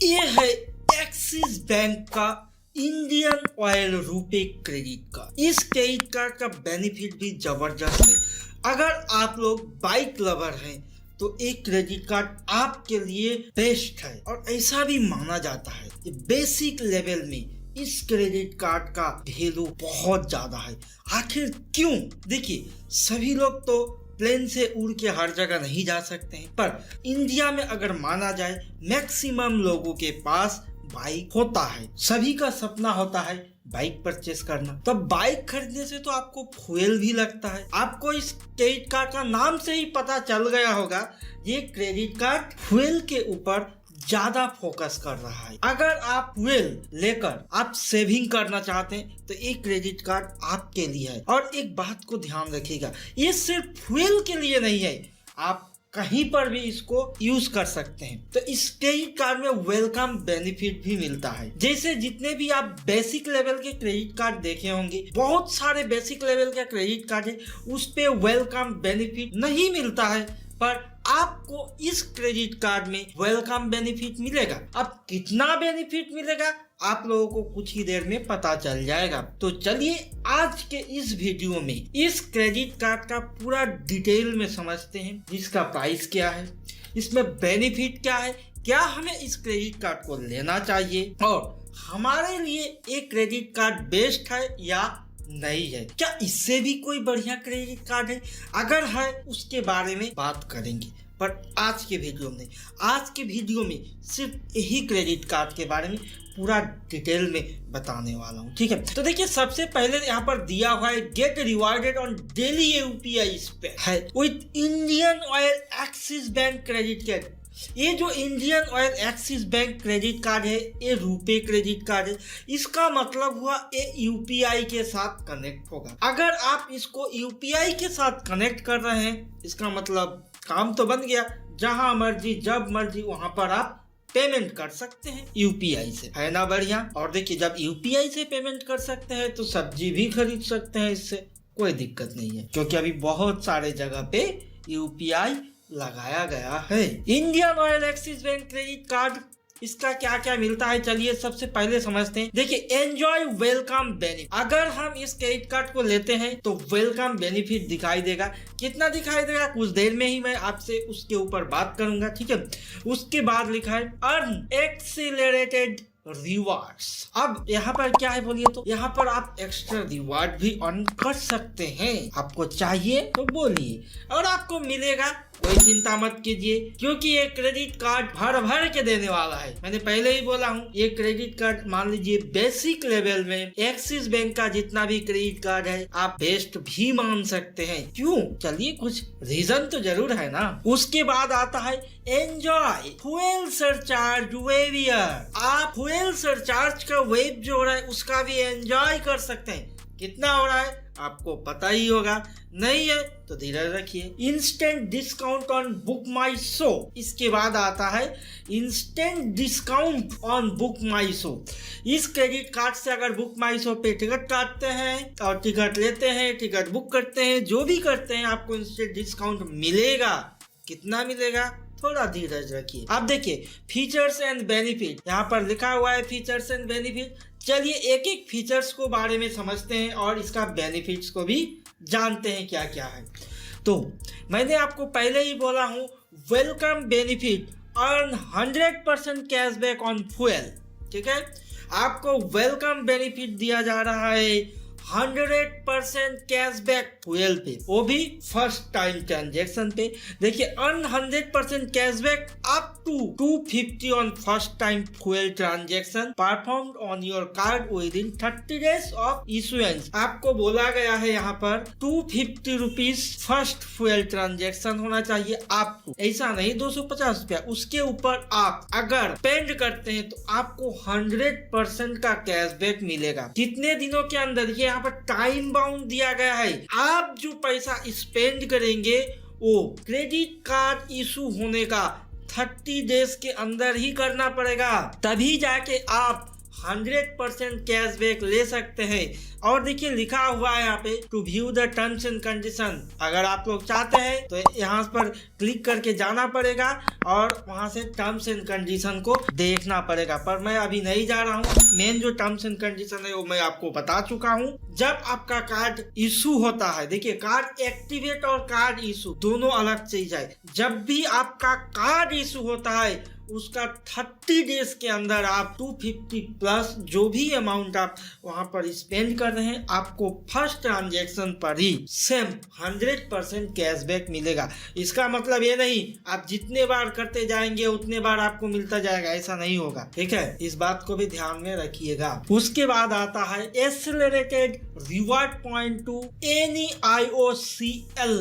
ये है axis bank का Indian oil RuPay credit card. इस क्रेडिट कार्ड का बेनिफिट भी जबरदस्त है। अगर आप लोग बाइक लवर हैं तो एक क्रेडिट कार्ड आपके लिए बेस्ट है और ऐसा भी माना जाता है कि बेसिक लेवल में इस क्रेडिट कार्ड का वैल्यू बहुत ज्यादा है। आखिर क्यों? देखिए, सभी लोग तो प्लेन से उड़ के हर जगह नहीं जा सकते हैं, पर इंडिया में अगर माना जाए मैक्सिमम लोगों के पास बाइक होता है। सभी का सपना होता है बाइक परचेस करना। तो बाइक खरीदने से तो आपको फ्यूल भी लगता है। आपको इस क्रेडिट कार्ड का नाम से ही पता चल गया होगा, ये क्रेडिट कार्ड फ्यूल के ऊपर ज्यादा फोकस कर रहा है। अगर आप फ्यूल लेकर आप सेविंग करना चाहते हैं तो एक क्रेडिट कार्ड आपके लिए है। और एक बात को ध्यान रखिएगा, ये सिर्फ फ्यूल के लिए नहीं है, आप कहीं पर भी इसको यूज कर सकते हैं। तो इस क्रेडिट कार्ड में वेलकम बेनिफिट भी मिलता है। जैसे जितने भी आप बेसिक लेवल के क्रेडिट कार्ड देखे होंगे, बहुत सारे बेसिक लेवल का क्रेडिट कार्ड है, उस पे वेलकम बेनिफिट नहीं मिलता है, पर आपको इस क्रेडिट कार्ड में वेलकम बेनिफिट मिलेगा। अब कितना बेनिफिट मिलेगा आप लोगों को कुछ ही देर में पता चल जाएगा। तो चलिए आज के इस वीडियो में इस क्रेडिट कार्ड का पूरा डिटेल में समझते हैं। इसका प्राइस क्या है, इसमें बेनिफिट क्या है, क्या हमें इस क्रेडिट कार्ड को लेना चाहिए और हमारे लिए एक क्रेडिट कार्ड बेस्ट है या नहीं है, क्या इससे भी कोई बढ़िया क्रेडिट कार्ड है, अगर है उसके बारे में बात करेंगे। पर आज के वीडियो में सिर्फ यही क्रेडिट कार्ड के बारे में पूरा डिटेल में बताने वाला हूँ, ठीक है। तो देखिए, सबसे पहले यहाँ पर दिया हुआ है get rewarded on daily UPI spend है with Indian Oil Axis bank credit card. ये जो Indian Oil Axis bank credit card है, ये रुपे क्रेडिट कार्ड है। इसका मतलब हुआ ये यूपीआई के साथ कनेक्ट होगा। अगर आप इसको यूपीआई के साथ कनेक्ट कर रहे हैं, इसका मतलब काम तो बन गया। जहां मर्जी जब मर्जी वहां पर आप पेमेंट कर सकते हैं यूपीआई से, है ना बढ़िया। और देखिए, जब यूपीआई से पेमेंट कर सकते हैं तो सब्जी भी खरीद सकते हैं, इससे कोई दिक्कत नहीं है, क्योंकि अभी बहुत सारे जगह पे यूपीआई लगाया गया है। Indian Oil Axis bank credit card, इसका क्या क्या मिलता है चलिए सबसे पहले समझते हैं। देखिए, एंजॉय वेलकम बेनिफिट। अगर हम इस क्रेडिट कार्ड को लेते हैं तो वेलकम बेनिफिट दिखाई देगा। कितना दिखाई देगा कुछ देर में ही मैं आपसे उसके ऊपर बात करूंगा, ठीक है। उसके बाद लिखा है अर्न एक्सीलरेटेड रिवार्ड्स। अब यहाँ पर क्या है बोलिए, तो यहाँ पर आप एक्स्ट्रा रिवार्ड भी अर्न कर सकते हैं। आपको चाहिए तो बोलिए और आपको मिलेगा, कोई चिंता मत कीजिए, क्योंकि ये क्रेडिट कार्ड भर भर के देने वाला है। मैंने पहले ही बोला हूँ, ये क्रेडिट कार्ड मान लीजिए बेसिक लेवल में एक्सिस बैंक का जितना भी क्रेडिट कार्ड है आप बेस्ट भी मान सकते हैं। क्यों? चलिए, कुछ रीजन तो जरूर है ना। उसके बाद आता है एंजॉय फ्यूल सरचार्ज वेवियर। आप फ्यूल सरचार्ज का वेव जो हो रहा है उसका भी एंजॉय कर सकते हैं। कितना हो रहा है आपको पता ही होगा, नहीं है तो धीरज रखिए। Instant discount on book my show. इसके बाद आता है instant discount on book my show. इस क्रेडिट कार्ड से अगर बुक माई शो पे टिकट काटते हैं और टिकट लेते हैं, टिकट बुक करते हैं, जो भी करते हैं, आपको इंस्टेंट डिस्काउंट मिलेगा। कितना मिलेगा? थोड़ा धीरज रखिए। अब देखिए, फीचर्स एंड बेनिफिट, यहाँ पर लिखा हुआ है फीचर्स एंड बेनिफिट। चलिए एक एक फीचर्स को बारे में समझते हैं और इसका बेनिफिट्स को भी जानते हैं क्या क्या है। तो मैंने आपको पहले ही बोला हूँ, welcome benefit earn 100% cashback on fuel, ठीक है। आपको वेलकम बेनिफिट दिया जा रहा है 100% कैशबैक फ्यूल पे, वो भी फर्स्ट टाइम ट्रांजेक्शन पे। देखिए, earn 100% cashback up to 250 on first time fuel transaction performed on your card within 30 days of issuance. आपको बोला गया है यहाँ पर 250 रुपीज फर्स्ट फ्यूल ट्रांजेक्शन होना चाहिए आपको, ऐसा नहीं 250 रुपया। उसके ऊपर आप अगर स्पेंड करते हैं तो आपको 100% का कैशबैक मिलेगा। कितने दिनों के अंदर? ये यहाँ पर टाइम बाउंड दिया गया है। आप जो पैसा स्पेंड करेंगे वो क्रेडिट कार्ड इशू होने का 30 डेज के अंदर ही करना पड़ेगा, तभी जाके आप 100% कैशबैक ले सकते हैं। और देखिए लिखा हुआ है यहाँ पे to view the terms and condition. अगर आप लोग चाहते हैं तो यहाँ पर क्लिक करके जाना पड़ेगा और वहां से टर्म्स एंड कंडीशन को देखना पड़ेगा, पर मैं अभी नहीं जा रहा हूँ। मेन जो टर्म्स एंड कंडीशन है वो मैं आपको बता चुका हूँ। जब आपका कार्ड इशू होता है, देखिए कार्ड एक्टिवेट और कार्ड इशू दोनों अलग चीज है। जब भी आपका कार्ड इशू होता है उसका 30 डेज के अंदर आप 250 प्लस जो भी अमाउंट आप वहां पर स्पेंड कर रहे हैं आपको फर्स्ट ट्रांजैक्शन पर ही सेम 100% कैशबैक मिलेगा। इसका मतलब ये नहीं आप जितने बार करते जाएंगे उतने बार आपको मिलता जाएगा, ऐसा नहीं होगा, ठीक है। इस बात को भी ध्यान में रखिएगा। उसके बाद आता है accelerated reward point two any IOCL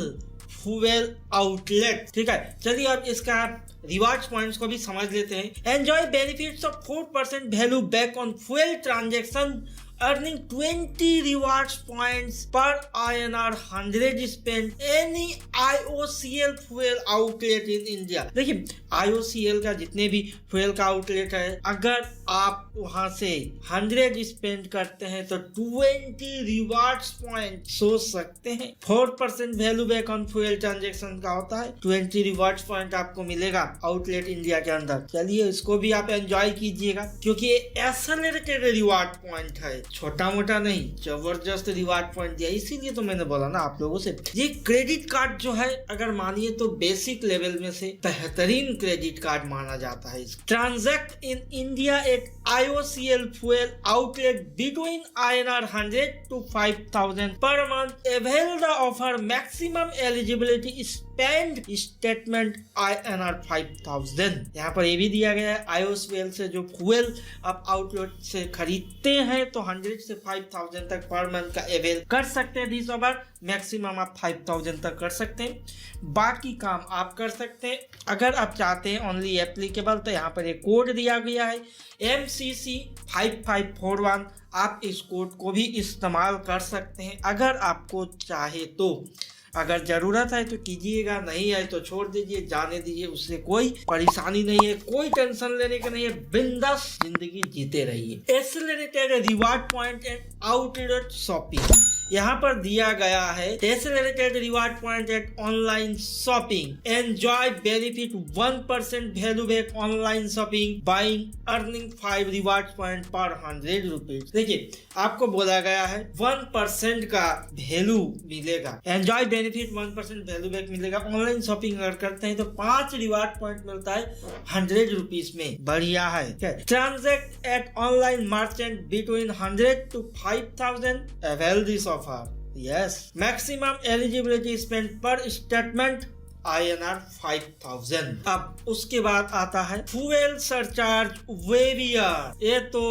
fuel outlet, ठीक है। चलिए अब इसका रिवार्ड्स पॉइंट्स को भी समझ लेते हैं। Enjoy benefits of 4% value back on fuel transaction earning 20 rewards points per INR 100 spent any IOCL fuel outlet in India। देखिए IOCL का जितने भी फ्यूल का आउटलेट है, अगर आप वहां से 100 स्पेंड करते हैं तो 20 रिवार्ड्स पॉइंट सोच सकते हैं। 4% value back on fuel transaction का होता है, 20 रिवार्ड्स पॉइंट आपको मिलेगा आउटलेट इंडिया के अंदर। चलिए इसको भी आप एंजॉय कीजिएगा क्योंकि ये एक्सेलरेटेड रिवार्ड पॉइंट है, छोटा मोटा नहीं, जबरदस्त रिवार्ड पॉइंट दिया। इसीलिए तो मैंने बोला ना आप लोगों से, ये क्रेडिट कार्ड जो है अगर मानिए तो बेसिक लेवल में से बेहतरीन क्रेडिट कार्ड माना जाता है। Transact in India at IOCL fuel outlet between INR 100 to 5,000 per month। Avail the offer। Maximum eligibility spend statement INR 5,000। यहाँ पर ये भी दिया गया है IOCL से जो फ्यूल आप आउटलेट से खरीदते हैं तो 100 से 5,000 तक पर मंथ का अवेल कर सकते हैं। दिस ऑफर मैक्सिमम आप 5,000 तक कर सकते हैं, बाकी काम आप कर सकते हैं। अगर आप चाहते हैं ओनली एप्लीकेबल तो यहाँ पर एक कोड दिया गया है MCC 5541। आप इस कोड को भी इस्तेमाल कर सकते हैं अगर आपको चाहे तो। अगर जरूरत है तो कीजिएगा, नहीं है तो छोड़ दीजिए, जाने दीजिए, उससे कोई परेशानी नहीं है, कोई टेंशन लेने का नहीं है, बिंदास जिंदगी जीते रहिए। Accelerated reward point and outlet shopping यहाँ पर दिया गया है। Accelerated reward point at online shopping, enjoy benefit 1% value back online shopping buying earning 5 reward point per 100 rupees. देखिए आपको बोला गया है 1% का वैल्यू मिलेगा, एंजॉय बेनिफिट 1% वैल्यू बैक मिलेगा। ऑनलाइन शॉपिंग अगर करते हैं तो 5 रिवार्ड पॉइंट मिलता है 100 रुपीज में, बढ़िया है। Transact at online merchant between 100 to 5,000। Avail this offer. Yes, maximum eligibility spent per statement INR 5,000। अब उसके बाद आता है फ्यूल सरचार्ज वेवियर। ये तो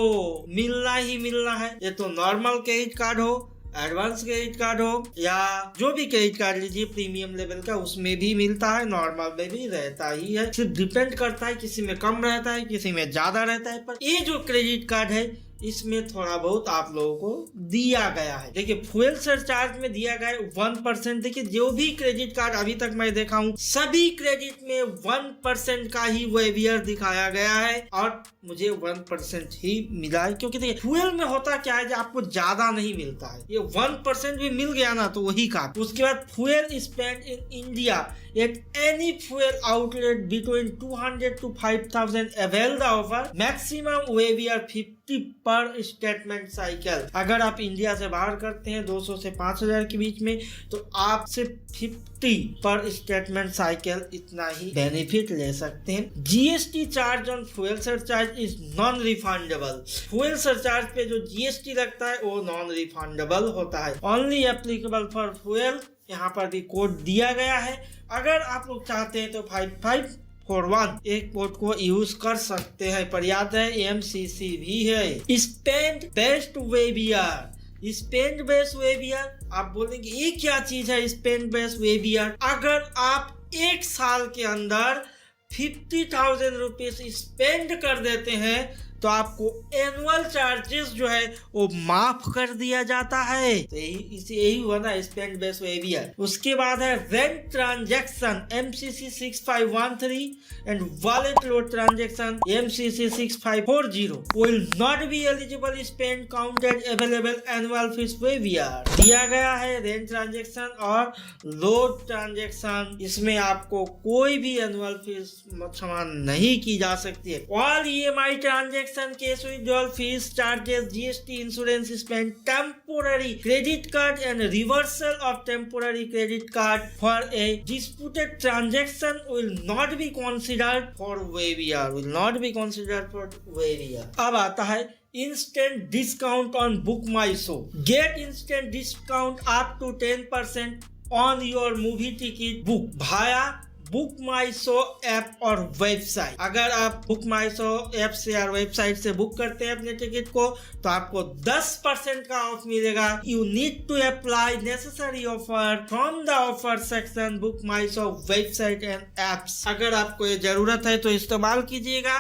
मिलना ही मिलना है, ये तो नॉर्मल क्रेडिट कार्ड हो, एडवांस क्रेडिट कार्ड हो या जो भी क्रेडिट कार्ड लीजिए प्रीमियम लेवल का, उसमें भी मिलता है, नॉर्मल में भी रहता ही है। सिर्फ डिपेंड करता है, किसी में कम रहता है, किसी में ज्यादा रहता है, पर ये जो क्रेडिट कार्ड है इसमें थोड़ा बहुत आप लोगों को दिया गया है। देखिए फ्यूल सरचार्ज में दिया गया है 1%। देखिए जो भी क्रेडिट कार्ड अभी तक मैं देखा हूँ सभी क्रेडिट में 1% का ही वेवियर दिखाया गया है और मुझे 1% ही मिला है, क्योंकि देखिए फ्यूल में होता क्या है, आपको ज्यादा नहीं मिलता है, ये 1% भी मिल गया ना तो वही का। उसके बाद fuel spend in India at any fuel outlet between 200 to 5,000। Avail the offer. Maximum waiver 50 पर स्टेटमेंट साइकिल। अगर आप इंडिया से बाहर करते हैं 200 से 5,000 के बीच में तो आप सिर्फ 50 पर स्टेटमेंट साइकिल इतना ही बेनिफिट ले सकते हैं। GST charge on fuel surcharge is non refundable. Fuel surcharge पे जो GST लगता है वो नॉन रिफंडेबल होता है, ओनली एप्लीकेबल फॉर फ्यूल। यहाँ पर भी कोड दिया गया है, अगर आप लोग चाहते हैं तो 5541 एक कोड को यूज कर सकते हैं, पर याद है MCC भी है। Spend best waiver. Spend best waiver, आप बोलेंगे ये क्या चीज है स्पेंड बेस्ट वेवियर? अगर आप एक साल के अंदर 50,000 रुपीज स्पेंड कर देते हैं तो आपको एनुअल चार्जेस जो है वो माफ कर दिया जाता है। तो यही हुआ ना स्पेंड बेस्ड वेवियर। उसके बाद है rent transaction MCC 6513 and wallet load transaction MCC 6540 will not be eligible spend counted available annual fees waiver। दिया गया है रेंट ट्रांजैक्शन और लोड ट्रांजैक्शन, इसमें आपको कोई भी एनुअल फीस समान नहीं की जा सकती है। All EMI transaction, cash withdrawal, fees, charges, GST, insurance spend, temporary credit card and reversal of temporary credit card for a disputed transaction will not be considered for waiver, will not be considered for waiver। अब आता है instant discount on Book My Show। Get instant discount up to 10% on your movie ticket book via book my show app और website. अगर आप book माई show app से या website से book करते हैं अपने टिकट को तो आपको 10% का ऑफ मिलेगा। You need to apply necessary offer from the offer section book my show website and apps. अगर आपको ये जरूरत है तो इस्तेमाल कीजिएगा,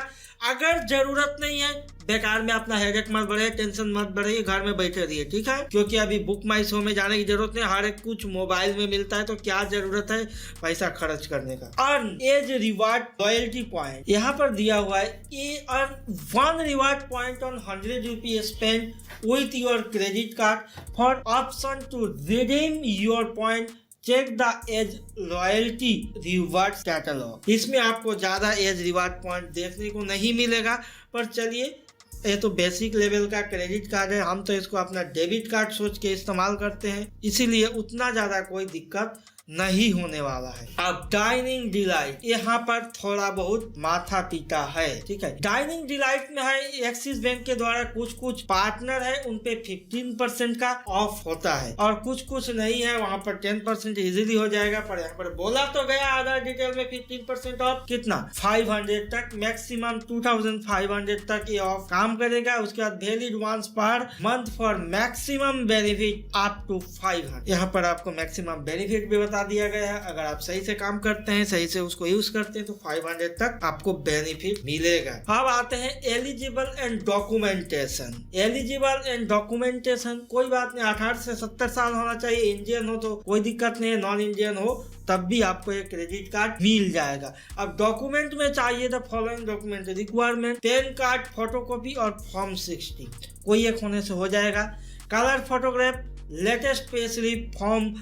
अगर जरूरत नहीं है बेकार में अपना हेडेक मत बढ़े, टेंशन मत बढ़े, घर में बैठे रहिए, ठीक है। क्योंकि अभी बुक माई शो में जाने की जरूरत नहीं, हर एक कुछ मोबाइल में मिलता है, तो क्या जरूरत है पैसा खर्च करने का। Earn as reward loyalty point, यहाँ पर दिया हुआ है ये earn 1 reward point on 100 rupee spend with your credit card for option to redeem your point. Check the as loyalty reward catalogue. इसमें आपको ज्यादा एज रिवार्ड पॉइंट देखने को नहीं मिलेगा, पर चलिए ये तो बेसिक लेवल का क्रेडिट कार्ड है, हम तो इसको अपना डेबिट कार्ड सोच के इस्तेमाल करते हैं, इसीलिए उतना ज्यादा कोई दिक्कत नहीं होने वाला है। अब डाइनिंग डिलाइट, यहाँ पर थोड़ा बहुत माथा पीटा है, ठीक है। डाइनिंग डिलाइट में है एक्सिस बैंक के द्वारा कुछ पार्टनर है उन पे 15% का ऑफ होता है और कुछ नहीं है, वहाँ पर 10% इजीली हो जाएगा। पर यहाँ पर बोला तो गया आधार डिटेल में 15% ऑफ कितना 500 तक, मैक्सिमम 2500 तक ये ऑफ काम करेगा। उसके बाद valid once per month for maximum benefit up to 500। यहाँ पर आपको मैक्सिमम बेनिफिट भी बता दिया गया है। अगर आप सही से काम करते हैं, सही से उसको यूज करते हैं तो 500 तक आपको बेनिफिट मिलेगा। अब आते हैं eligible and documentation. Eligible and documentation कोई बात नहीं, 18 से 70 साल होना चाहिए, इंडियन हो तो कोई दिक्कत नहीं है, नॉन इंडियन हो तब भी आपको एक क्रेडिट कार्ड मिल जाएगा। अब डॉक्यूमेंट में चाहिए the following document requirement, PAN card, photocopy और फॉर्म 60, कोई एक होने से हो जाएगा। Colour photograph, latest pay slip, form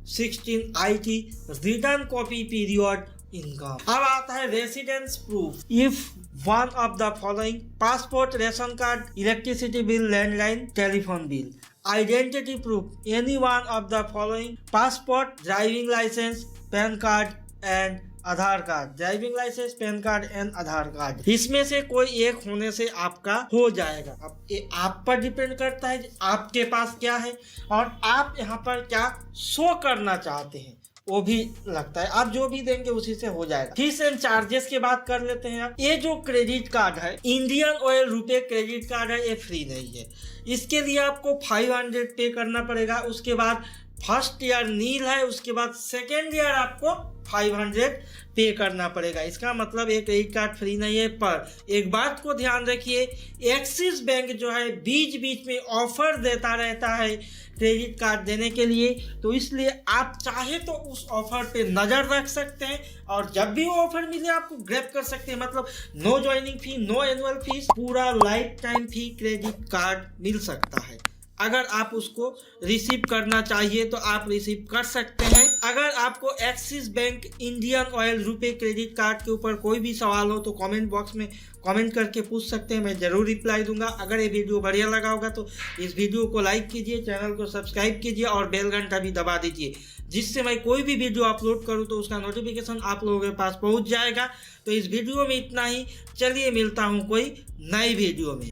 16 IT, return copy, period, income. अब आता है residence proof, if one of the following passport, ration card, electricity bill, landline, telephone bill. Identity proof, any one of the following passport, driving licence, PAN card and Aadhaar card. Driving licence, PAN card and Aadhaar card, इसमें से कोई एक होने से आपका हो जाएगा। अब ये आप पर डिपेंड करता है आपके पास क्या है और आप यहाँ पर क्या शो करना चाहते हैं, वो भी लगता है। आप जो भी देंगे उसी से हो जाएगा। फीस एंड चार्जेस की बात कर लेते हैं। आप ये जो क्रेडिट कार्ड है, इंडियन ऑयल रुपए क्रेडिट कार्ड है, ये फ्री नहीं है। इसके लिए आपको 500 पे करना पड़ेगा। उसके बाद फर्स्ट ईयर नील है, उसके बाद सेकेंड ईयर आपको 500 पे करना पड़ेगा। इसका मतलब एक क्रेडिट कार्ड फ्री नहीं है। पर एक बात को ध्यान रखिए, एक्सिस बैंक जो है बीच में ऑफर देता रहता है क्रेडिट कार्ड देने के लिए, तो इसलिए आप चाहे तो उस ऑफर पे नज़र रख सकते हैं और जब भी वो ऑफर मिले आपको ग्रैब कर सकते हैं। मतलब no joining fee, no annual fees, पूरा life time fee credit card मिल सकता है। अगर आप उसको रिसीव करना चाहिए तो आप रिसीव कर सकते हैं। अगर आपको एक्सिस बैंक इंडियन ऑयल रुपए क्रेडिट कार्ड के ऊपर कोई भी सवाल हो तो कमेंट बॉक्स में कमेंट करके पूछ सकते हैं, मैं जरूर रिप्लाई दूंगा। अगर ये वीडियो बढ़िया लगा होगा तो इस वीडियो को लाइक कीजिए, चैनल को सब्सक्राइब कीजिए और बेल घंटा भी दबा दीजिए, जिससे मैं कोई भी वीडियो अपलोड करूं तो उसका नोटिफिकेशन आप लोगों के पास पहुंच जाएगा। तो इस वीडियो में इतना ही, चलिए मिलता हूं कोई नई वीडियो में।